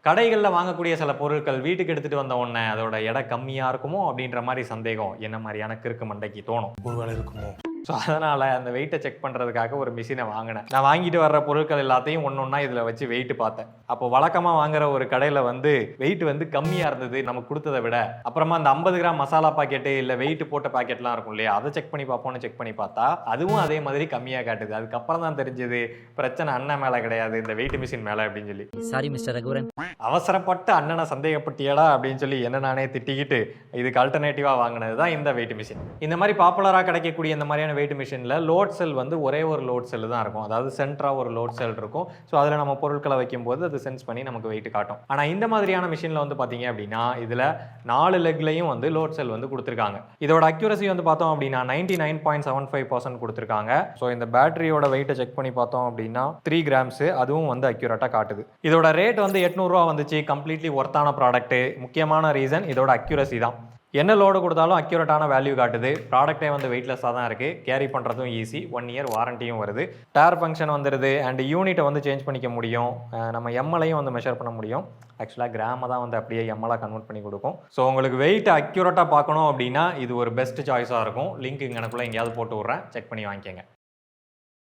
கடைகளில் வாங்கக்கூடிய சில பொருட்கள் வீட்டுக்கு எடுத்துகிட்டு வந்த உடனே அதோட எடை கம்மியாக இருக்குமோ அப்படின்ற மாதிரி சந்தேகம் என்ன மாதிரியான கிறுக்கு மண்டைக்கு தோணும். ஒருவேளை இருக்குமோ. ஸோ அதனால் அந்த வெயிட்டை செக் பண்ணுறதுக்காக ஒரு மிஷினை வாங்கினேன். நான் வாங்கிட்டு வர்ற பொருட்கள் எல்லாத்தையும் ஒன்று ஒன்றா இதில் வச்சு வெயிட் பார்த்தேன். அப்போ வழக்கமாக வாங்குற ஒரு கடையில் வந்து வெயிட் வந்து கம்மியாக இருந்தது நமக்கு கொடுத்ததை விட. அப்புறமா அந்த 50 கிராம் மசாலா பாக்கெட்டு இல்லை வெயிட் போட்ட பாக்கெட்லாம் இருக்கும் இல்லையா, அதை செக் பண்ணி பார்ப்போம்னு செக் பண்ணி பார்த்தா அதுவும் அதே மாதிரி கம்மியாக காட்டுது. அதுக்கப்புறம் தான் தெரிஞ்சது பிரச்சனை அண்ணன் மேலே கிடையாது, இந்த வெயிட் மிஷின் மேலே அப்படின்னு சொல்லி. சாரி மிஸ்டர் ரகுவரன், அவசரப்பட்டு அண்ணனை சந்தேகப்பட்டியடா அப்படின்னு சொல்லி என்ன நானே திட்டிக்கிட்டு இதுக்கு அல்டர்னேட்டிவாக வாங்கினது தான் இந்த வெயிட் மிஷின். இந்த மாதிரி பாப்புலராக கிடைக்கக்கூடிய இந்த மாதிரியான வெயிட் மிஷினில் லோட் செல் வந்து ஒரே ஒரு லோட் செல் தான் இருக்கும். அதாவது சென்டராக ஒரு லோட் செல் இருக்கும். ஸோ அதில் நம்ம பொருட்களை வைக்கும்போது அது சென்ஸ் பண்ணி நமக்கு வெயிட் காட்டும். ஆனால் இந்த மாதிரியான மிஷினில் வந்து பார்த்தீங்க அப்படின்னா இதில் 4 லெக்லையும் வந்து லோட் செல் வந்து கொடுத்துருக்காங்க. இதோட அக்யூரசி வந்து பார்த்தோம் அப்படின்னா 99.75% கொடுத்துருக்காங்க. ஸோ இந்த பேட்டரியோட வெயிட்டை செக் பண்ணி பார்த்தோம் அப்படின்னா 3 கிராம்ஸ், அதுவும் வந்து அக்யூரேட்டாக காட்டுது. இதோட ரேட் வந்து 800 ரூபா வந்துச்சு. கம்ப்ளீட்லி ஒர்த்தான ப்ராடக்ட். முக்கியமான ரீசன் இதோட அக்யூரசி தான். என்ன லோடு கொடுத்தாலும் அக்யூரேட்டான வேல்யூ காட்டுது. ப்ராடக்டே வந்து வெயிட்லெஸ்ஸாக தான் இருக்குது. கேரி பண்ணுறதும் ஈஸி. 1 இயர் வாரண்டியும் வருது. டயர் ஃபங்க்ஷன் வந்துடுது. அண்ட் யூனிட்டை வந்து சேஞ்ச் பண்ணிக்க முடியும். நம்ம எம்எல்லையும் வந்து மெஷர் பண்ண முடியும். ஆக்சுவலாக கிராமை தான் வந்து அப்படியே எம்எல்லாக கன்வெர்ட் பண்ணி கொடுக்கும். ஸோ உங்களுக்கு வெயிட் அக்யூரேட்டாக பார்க்கணும் அப்படின்னா இது ஒரு பெஸ்ட் சாய்ஸாக இருக்கும். லிங்க் இங்கனக்குள்ளே எங்கேயாவது போட்டு விட்றேன், செக் பண்ணி வாங்கிக்கோங்க.